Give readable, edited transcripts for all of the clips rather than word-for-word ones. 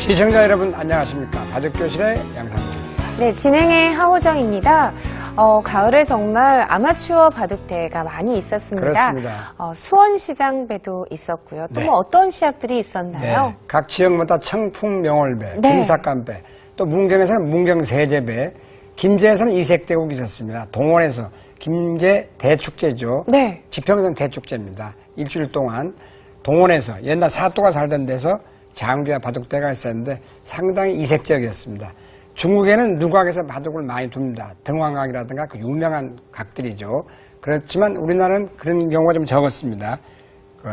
시청자 여러분 안녕하십니까. 바둑교실의 양상입니다. 네, 진행의 하호정입니다. 가을에 정말 아마추어 바둑대회가 많이 있었습니다. 그렇습니다. 수원시장배도 있었고요. 또 네. 뭐 어떤 시합들이 있었나요? 네, 각 지역마다 청풍명월배, 네. 김삿간배, 또 문경에서는 문경세제배, 김제에서는 이색대국이 있었습니다. 동원에서 김제 대축제죠. 네. 지평선 대축제입니다. 일주일 동안 동원에서 옛날 사또가 살던 데서 장기와 바둑대가 있었는데 상당히 이색적이었습니다. 중국에는 누각에서 바둑을 많이 둡니다. 등왕각이라든가 그 유명한 각들이죠. 그렇지만 우리나라는 그런 경우가 좀 적었습니다.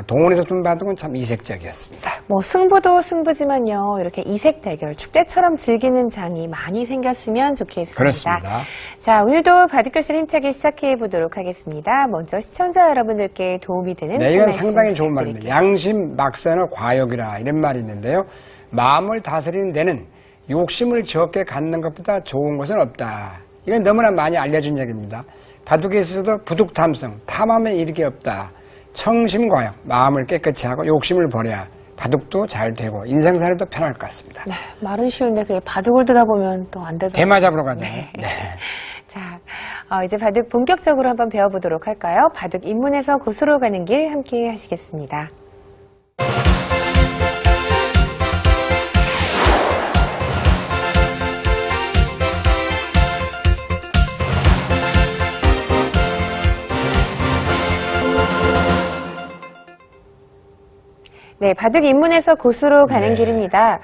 동원에서 둔 바둑은 참 이색적이었습니다. 뭐 승부도 승부지만요. 이렇게 이색 대결, 축제처럼 즐기는 장이 많이 생겼으면 좋겠습니다. 그렇습니다. 자, 오늘도 바둑교실 힘차게 시작해 보도록 하겠습니다. 먼저 시청자 여러분들께 도움이 되는 네, 이건 말씀 상당히 좋은 말입니다. 부탁드릴게요. 양심 막선의 과욕이라 이런 말이 있는데요. 마음을 다스리는 데는 욕심을 적게 갖는 것보다 좋은 것은 없다. 이건 너무나 많이 알려진 얘기입니다. 바둑에 있어서도 부득탐성, 탐함에 이르게 없다. 청심과욕, 마음을 깨끗이 하고 욕심을 버려야 바둑도 잘 되고 인생살이도 편할 것 같습니다. 네, 말은 쉬운데 그게 바둑을 두다 보면 또 안 되더라고요. 대마 잡으러 가자. 네. 네. 자, 이제 바둑 본격적으로 한번 배워보도록 할까요? 바둑 입문에서 고수로 가는 길 함께 하시겠습니다. 네, 바둑 입문에서 고수로 가는 네. 길입니다.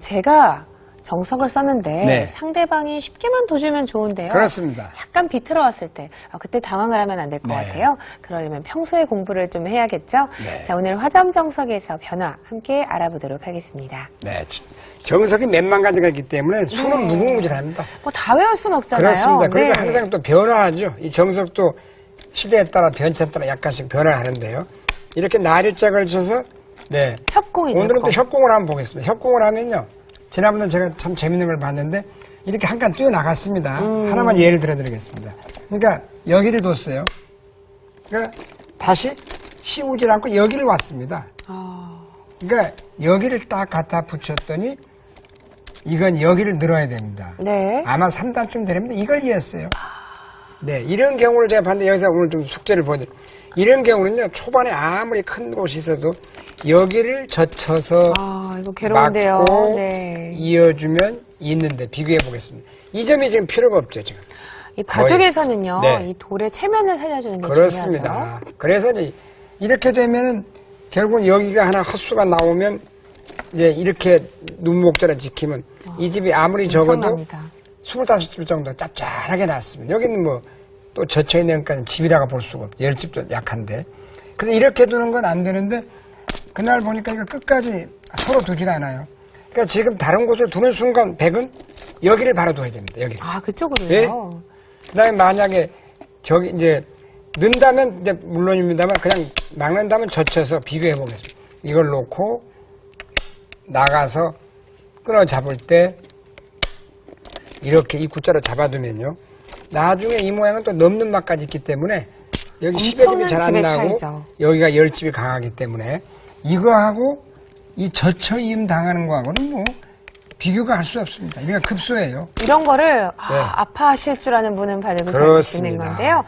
제가 정석을 썼는데 네. 상대방이 쉽게만 도주면 좋은데요. 그렇습니다. 약간 비틀어왔을 때 그때 당황을 하면 안 될 것 네. 같아요. 그러려면 평소에 공부를 좀 해야겠죠. 네. 자, 오늘 화점 정석에서 변화 함께 알아보도록 하겠습니다. 네. 정석이 몇만 가지가 있기 때문에 수는 무궁무진합니다. 뭐 다 외울 순 없잖아요. 그렇습니다. 그러니까 네. 항상 또 변화하죠. 이 정석도 시대에 따라 변천에 따라 약간씩 변화하는데요. 이렇게 날일자 걸쳐서 네. 협공이죠. 오늘은 또 협공. 협공을 한번 보겠습니다. 협공을 하면요. 지난번에 제가 참 재밌는 걸 봤는데 이렇게 한 칸 뛰어나갔습니다. 하나만 예를 들어드리겠습니다. 그러니까 여기를 뒀어요. 그러니까 다시 씌우질 않고 여기를 왔습니다. 그러니까 여기를 딱 갖다 붙였더니 이건 여기를 늘어야 됩니다. 네. 아마 3단쯤 되려면 이걸 이해했어요. 네, 이런 경우를 제가 봤는데 여기서 오늘 좀 숙제를 보여드릴게요. 이런 경우는요, 초반에 아무리 큰 곳이 있어도 여기를 젖혀서 이거 괴로운데요. 막고 네. 이어주면 있는데 비교해 보겠습니다. 이 점이 지금 필요가 없죠, 지금. 이 바둑에서는요, 네. 이 돌의 체면을 살려주는 게 그렇습니다. 중요하죠. 그래서 이제 이렇게 되면은 결국 여기가 하나 헛수가 나오면 이제 이렇게 눈목자를 지키면 이 집이 아무리 적어도 엄청납니다. 25집 정도 짭짤하게 났습니다. 여기는 뭐 또 젖혀있는 것까지 집이라고 볼 수가 없고 10집도 약한데 그래서 이렇게 두는 건 안 되는데 그날 보니까 이거 끝까지 서로 두질 않아요. 그러니까 지금 다른 곳을 두는 순간 100은 여기를 바로 둬야 됩니다. 여기를. 그쪽으로요? 네. 그다음에 만약에 저기 이제 넣는다면 이제 물론입니다만 그냥 막는다면 젖혀서 비교해 보겠습니다. 이걸 놓고 나가서 끊어 잡을 때 이렇게 입구자로 잡아두면요. 나중에 이 모양은 또 넘는 맛까지 있기 때문에 여기 10여 집이 잘 안 집의 나고 차이죠. 여기가 10집이 강하기 때문에 이거하고 이 젖혀임 당하는 거하고는 뭐 비교가 할 수 없습니다. 이게 급소예요. 이런 거를 네. 아파하실 줄 아는 분은 바둑을 잘 그렇습니다. 치시는 건데요.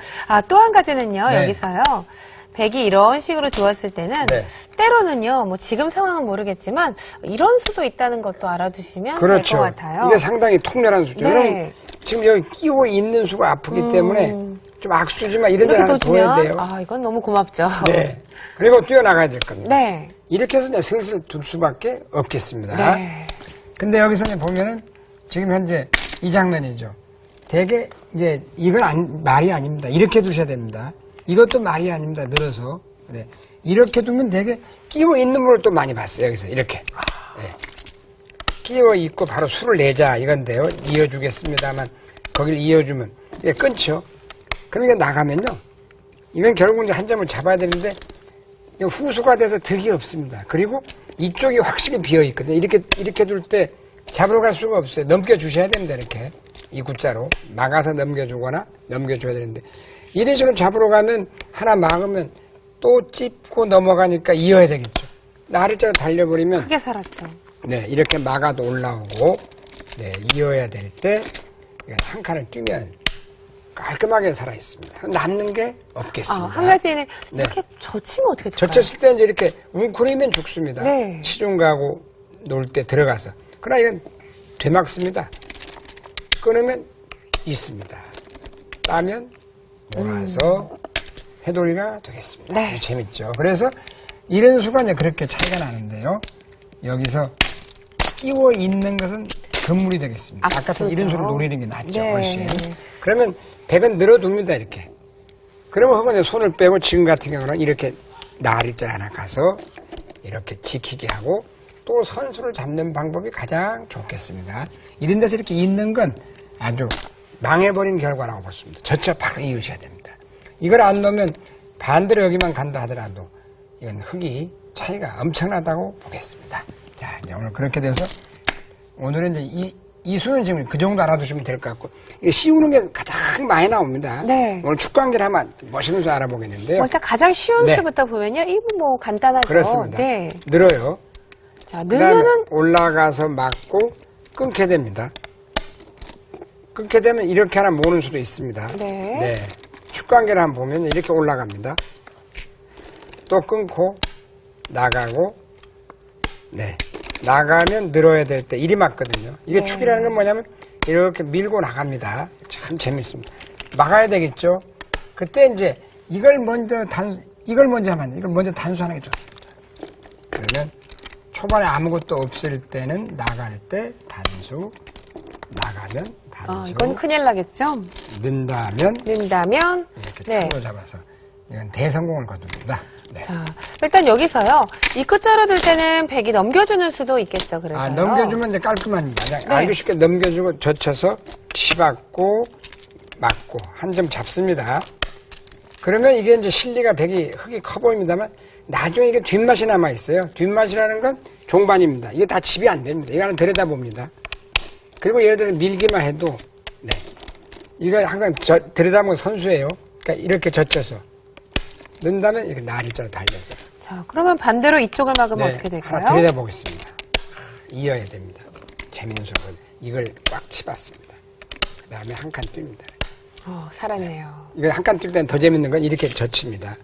또 한 가지는요. 네. 여기서요. 백이 이런 식으로 두었을 때는 네. 때로는요. 뭐 지금 상황은 모르겠지만 이런 수도 있다는 것도 알아두시면 그렇죠. 될 것 같아요. 이게 상당히 통렬한 수죠. 네. 그럼 지금 여기 끼워 있는 수가 아프기 때문에 좀 악수지만 이런 데 이렇게 하나 둬야 돼요. 둬주면 이건 너무 고맙죠. 네. 그리고 뛰어나가야 될 겁니다. 네. 이렇게 해서 이제 슬슬 둘 수밖에 없겠습니다. 네. 근데 여기서 이제 보면은 지금 현재 이 장면이죠. 되게 이제 이건 말이 아닙니다. 이렇게 두셔야 됩니다. 이것도 말이 아닙니다. 늘어서. 네. 이렇게 두면 되게 끼워 있는 분을 또 많이 봤어요. 여기서 이렇게. 네. 끼워 있고 바로 수를 내자 이건데요. 이어주겠습니다만 거길 이어주면 이게 끊죠. 그러니까 나가면요. 이건 결국 이제 한 점을 잡아야 되는데 후수가 돼서 득이 없습니다. 그리고 이쪽이 확실히 비어 있거든요. 이렇게 둘 때 잡으러 갈 수가 없어요. 넘겨주셔야 됩니다. 이렇게 이 굿자로 막아서 넘겨주거나 넘겨줘야 되는데 이런 식으로 잡으러 가면 하나 막으면 또 찝고 넘어가니까 이어야 되겠죠. 나를 짜고 달려버리면 크게 살았죠. 네, 이렇게 막아도 올라오고, 네, 이어야 될 때, 한 칸을 뛰면 깔끔하게 살아 있습니다. 남는 게 없겠습니다. 한 가지는 네. 이렇게 젖히면 어떻게 될까요? 젖혔을 때 이제 이렇게 웅크리면 죽습니다. 네. 시중 가고 놀 때 들어가서. 그러나 이건 되막습니다. 끊으면 있습니다. 따면 몰아서 해돌이가 되겠습니다. 네. 재밌죠. 그래서 이런 수가 이제 그렇게 차이가 나는데요. 여기서 끼워 있는 것은 금물이 되겠습니다. 앞서죠. 아까 이런 수를 노리는 게 낫죠. 네. 훨씬. 그러면 백은 늘어둡니다. 이렇게. 그러면 흙은 손을 빼고 지금 같은 경우는 이렇게 나리자 하나 가서 이렇게 지키게 하고 또 선수를 잡는 방법이 가장 좋겠습니다. 이런 데서 이렇게 있는 건 아주 망해버린 결과라고 보십니다. 젖혀 팍 이으셔야 됩니다. 이걸 안 넣으면 반대로 여기만 간다 하더라도 이건 흙이 차이가 엄청나다고 보겠습니다. 자, 이제 오늘 그렇게 돼서 오늘은 이제 이 수는 지금 그 정도 알아두시면 될 것 같고, 이게 씌우는 게 가장 많이 나옵니다. 네. 오늘 축구한기를 하면 멋있는 수 알아보겠는데요. 일단 가장 쉬운 네. 수부터 보면요. 이거 뭐 간단하죠. 그렇습니다. 네. 늘어요. 자, 그다음에 늘면은 올라가서 막고 끊게 됩니다. 끊게 되면 이렇게 하나 모는 수도 있습니다. 네. 축구한기를 한번 보면 이렇게 올라갑니다. 또 끊고 나가고, 네. 나가면 늘어야 될 때 이리 맞거든요. 이게 네. 축이라는 건 뭐냐면 이렇게 밀고 나갑니다. 참 재밌습니다. 막아야 되겠죠. 그때 이제 이걸 먼저 하면 안 돼. 이걸 먼저 단수하는 게 좋습니다. 그러면 초반에 아무것도 없을 때는 나갈 때 단수, 나가면 단수. 이건 큰일 나겠죠. 는다면 는다면 이렇게 네. 축으로 잡아서 이건 대성공을 거둡니다. 네. 자, 일단 여기서요. 이 끝자로 들 때는 백이 넘겨주는 수도 있겠죠. 그래서 넘겨주면 이제 깔끔합니다. 그냥 네. 알기 쉽게 넘겨주고 젖혀서 치받고 맞고 한 점 잡습니다. 그러면 이게 이제 실리가 백이 흙이 커 보입니다만 나중에 이게 뒷맛이 남아 있어요. 뒷맛이라는 건 종반입니다. 이게 다 집이 안 됩니다. 이거 하나 들여다봅니다. 그리고 예를 들어 밀기만 해도 네. 이거 항상 들여다보는 선수예요. 그러니까 이렇게 젖혀서 넣는다면 이렇게 나리자로 달려서. 자, 그러면 반대로 이쪽을 막으면 네, 어떻게 될까요? 하나 들여다보겠습니다. 이어야 됩니다. 재밌는 수업은 이걸 꽉 치봤습니다. 그 다음에 한 칸 뜁니다. 살았네요. 이걸 한 칸 뛸 때는 더 재밌는 건 이렇게 젖힙니다.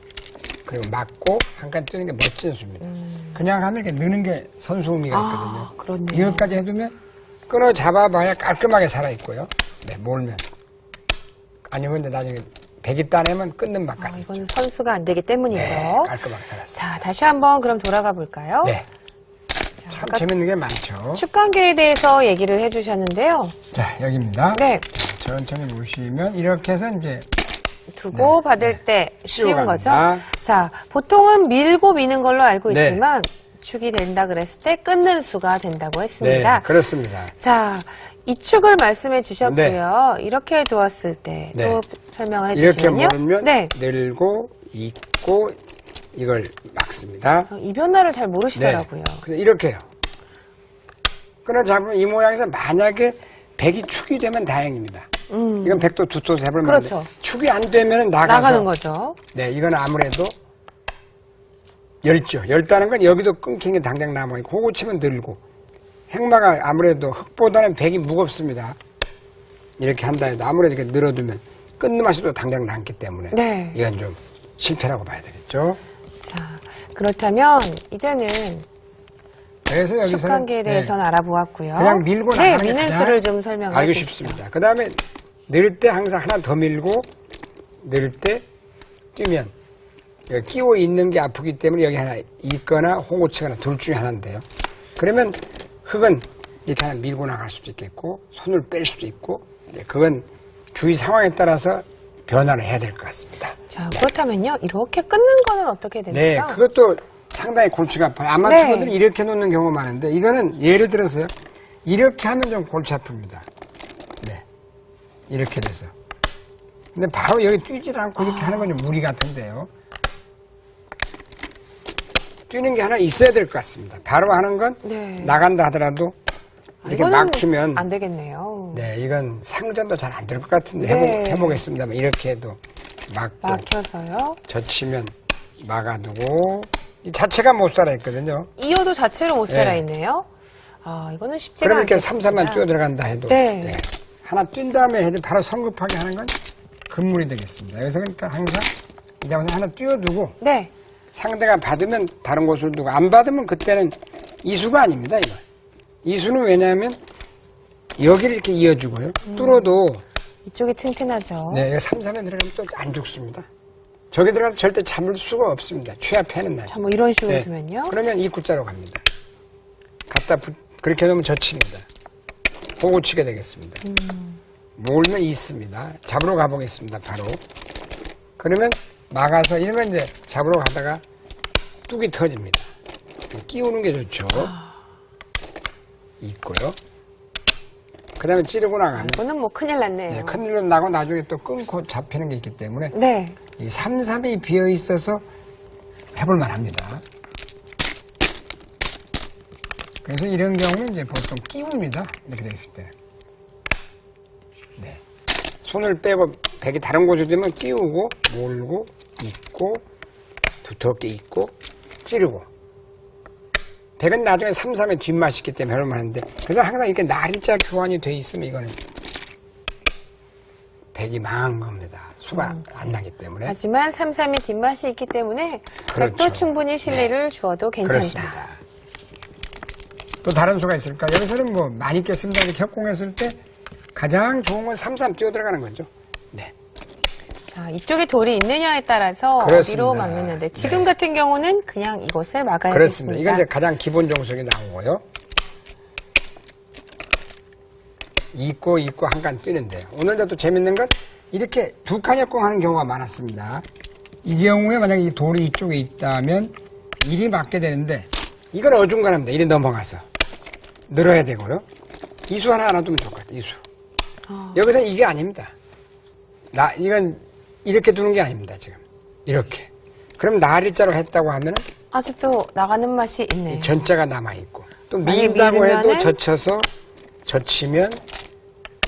그리고 막고 한 칸 뛰는 게 멋진 수입니다. 그냥 하면 이렇게 느는 게 선수 의미가 있거든요. 그렇네요. 이것까지 해두면 끊어 잡아봐야 깔끔하게 살아있고요. 네, 몰면. 아니면 이제 나중에 백이 따내면 끊는 맛까지. 이건 선수가 안 되기 때문이죠. 네, 깔끔하게 살았어요. 자, 다시 한번 그럼 돌아가 볼까요? 네. 자, 참 아까 재밌는 게 많죠. 축관계에 대해서 얘기를 해주셨는데요. 자, 여기입니다. 네. 천천히 보시면 이렇게 해서 이제 두고 받을 때 쉬운 씌워갑니다. 거죠. 자, 보통은 밀고 미는 걸로 알고 네. 있지만 축이 된다 그랬을 때 끊는 수가 된다고 했습니다. 네, 그렇습니다. 자, 이 축을 말씀해 주셨고요. 이렇게 두었을 때 또 네. 설명을 이렇게 해주시면요. 모르면 네. 늘고 있고 이걸 막습니다. 이 변화를 잘 모르시더라고요. 그래서 이렇게 해요. 끊어 잡으면 이 모양에서 만약에 백이 축이 되면 다행입니다. 이건 백도 두 쪽 해볼 만한데 그렇죠. 축이 안 되면 나가서 나가는 거죠. 네, 이건 아무래도 열죠. 열다는 건 여기도 끊긴 게 당장 남아있고 호구 치면 늘고 행마가 아무래도 흙보다는 백이 무겁습니다. 이렇게 한다 해도 아무래도 이렇게 늘어두면 끊는 맛이 또 당장 남기 때문에 네. 이건 좀 실패라고 봐야 되겠죠. 자, 그렇다면 이제는 그래서 여기서는 축관계에 대해서는 알아보았고요. 그냥 밀고 나가는 게 미는 가장 수를 좀 설명해 알기 주시죠. 쉽습니다. 그 다음에 늘 때 항상 하나 더 밀고 늘 때 뛰면 여기 끼워 있는 게 아프기 때문에 여기 하나 있거나 호구 치거나 둘 중에 하나인데요. 그러면 흙은 이렇게 하나 밀고 나갈 수도 있겠고 손을 뺄 수도 있고 그건 주위 상황에 따라서 변화를 해야 될 것 같습니다. 자, 그렇다면요. 이렇게 끊는 거는 어떻게 네, 됩니까? 그것도 상당히 골치가 아파요. 아마추어들은 네. 이렇게 놓는 경우가 많은데 이거는 예를 들어서요. 이렇게 하면 좀 골치 아픕니다. 네, 이렇게 돼서. 근데 바로 여기 뛰질 않고 이렇게 하는 건 좀 무리 같은데요. 뛰는 게 하나 있어야 될 것 같습니다. 바로 하는 건 네. 나간다 하더라도 이렇게 이거는 막히면 안 되겠네요. 네, 이건 상전도 잘 안 될 것 같은데 네. 해보겠습니다만 이렇게 해도 막고 막혀서요. 젖히면 막아두고 이 자체가 못 살아있거든요. 이어도 자체로 못 네. 살아있네요. 이거는 쉽지가 그럼 이렇게 않겠습니다. 3, 4만 뛰어 들어간다 해도 네. 하나 뛴 다음에 바로 성급하게 하는 건 금물이 되겠습니다. 그래서 그러니까 항상 이 장면에 하나 띄워두고 네. 상대가 받으면 다른 곳을 두고 안 받으면 그때는 이수가 아닙니다. 이거. 이수는 왜냐하면 여기를 이렇게 이어주고요. 뚫어도 이쪽이 튼튼하죠. 네, 이거 3, 3에 들어가면 또 안 죽습니다. 저기 들어가서 절대 잡을 수가 없습니다. 최하패는 나죠. 자, 뭐 이런 식으로 네. 두면요. 그러면 입구자로 갑니다. 그렇게 놓으면 젖힙니다. 보고 치게 되겠습니다. 몰면 있습니다. 잡으러 가보겠습니다. 바로. 그러면 막아서 이런 건 이제 잡으러 가다가 뚝이 터집니다. 끼우는 게 좋죠. 있고요. 그 다음에 찌르고 나가면 이거는 뭐 큰일 났네요. 네, 큰일로 나고 나중에 또 끊고 잡히는 게 있기 때문에 네. 이 3, 3이 비어 있어서 해볼만 합니다. 그래서 이런 경우는 이제 보통 끼웁니다. 이렇게 되어 있을 때. 네. 손을 빼고 백이 다른 곳에 되면 끼우고, 몰고, 잇고, 두텁게 잇고, 찌르고. 백은 나중에 3, 3의 뒷맛이 있기 때문에 해볼만 한데, 그래서 항상 이렇게 날짜 교환이 돼 있으면 이거는 백이 망한 겁니다. 수가 안 나기 때문에. 하지만 3, 3이 뒷맛이 있기 때문에 그렇죠. 백도 충분히 신뢰를 주어도 괜찮다. 그렇습니다. 또 다른 수가 있을까? 여기서는 뭐 많이 깼습니다. 이렇게 협공했을 때 가장 좋은 건 3, 3 뛰어 들어가는 거죠. 네. 자, 이쪽에 돌이 있느냐에 따라서 그렇습니다. 어디로 막느냐인데 지금 네. 같은 경우는 그냥 이곳을 막아야겠습니다. 그렇습니다. 이건 이제 가장 기본 정석이 나오고요. 있고 한 칸 뛰는데요. 오늘도 또 재밌는 건 이렇게 두 칸 협공하는 경우가 많았습니다. 이 경우에 만약에 이 돌이 이쪽에 있다면 일이 맞게 되는데 이건 어중간합니다. 이리 넘어가서 늘어야 되고요. 이수 하나 두면 좋을 것 같아요. 이수. 여기서 이게 아닙니다. 이건 이렇게 두는 게 아닙니다. 지금 이렇게. 그럼 나일자로 했다고 하면은 아직도 나가는 맛이 있네요. 이 전자가 남아있고 또 만약에 미인다고 해도 미루면은- 젖혀서 젖히면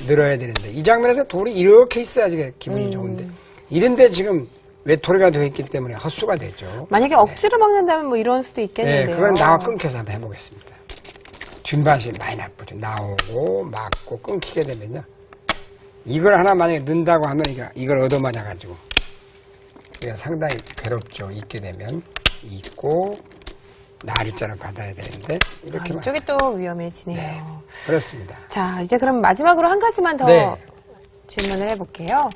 늘어야 되는데 이 장면에서 돌이 이렇게 있어야지 기분이 좋은데 이런데 지금 외톨이가 되어 있기 때문에 헛수가 되죠. 만약에 억지로 막는다면 뭐 이런 수도 네, 있겠는데요. 그건 나와 끊겨서 한번 해보겠습니다. 뒷맛이 많이 나쁘죠. 나오고 막고 끊기게 되면요. 이걸 하나 만약에 넣는다고 하면 이걸 얻어맞아가지고 상당히 괴롭죠. 있게 되면 있고 나일자를 받아야 되는데 이렇게 이쪽이 또 위험해지네요. 네. 그렇습니다. 자, 이제 그럼 마지막으로 한 가지만 더 네. 질문을 해볼게요.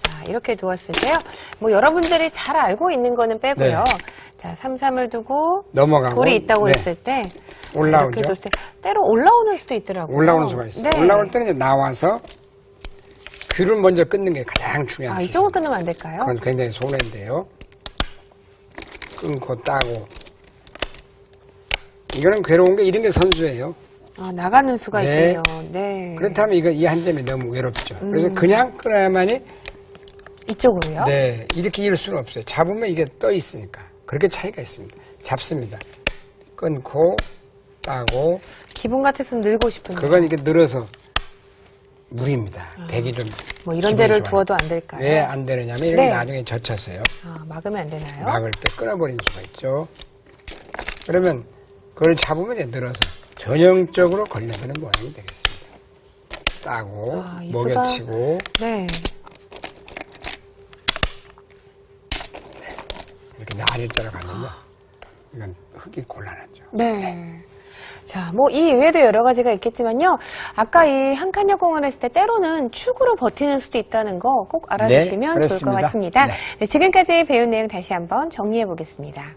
자, 이렇게 두었을 때요. 뭐 여러분들이 잘 알고 있는 거는 빼고요. 네. 자, 3, 3을 두고 넘어가고 돌이 있다고 네. 했을 때 올라오죠. 이렇게 뒀을 때 때로 올라오는 수도 있더라고요. 올라오는 수가 있어요. 네. 올라올 때는 이제 나와서 귀를 먼저 끊는 게 가장 중요합니다. 이쪽을 끊으면 안 될까요? 그건 굉장히 손해인데요. 끊고 따고. 이거는 괴로운 게 이런 게 선수예요. 나가는 수가 네. 있군요. 네. 그렇다면 이 한 점이 너무 외롭죠. 그래서 그냥 끊어야만이 이쪽으로요? 네, 이렇게 이을 수는 없어요. 잡으면 이게 떠 있으니까. 그렇게 차이가 있습니다. 잡습니다. 끊고 따고 기분 같아서 늘고 싶은데. 그건 이렇게 늘어서 무리입니다. 백이 좀 뭐 이런 기분이 데를 좋아요. 두어도 안 될까요? 왜 안 되느냐면 이렇게 네. 나중에 젖혔어요. 막으면 안 되나요? 막을 때 끊어버린 수가 있죠. 그러면 그걸 잡으면 이제 늘어서 전형적으로 걸려드는 모양이 되겠습니다. 따고 이 먹여치고 네. 이렇게 나일자로 가면요. 이건 흙이 곤란하죠. 네. 자, 뭐 이 이외에도 여러 가지가 있겠지만요. 아까 이 한 칸 협공을 했을 때 때로는 축으로 버티는 수도 있다는 거 꼭 알아주시면 네, 좋을 것 그렇습니다. 같습니다. 네. 네, 지금까지 배운 내용 다시 한번 정리해 보겠습니다.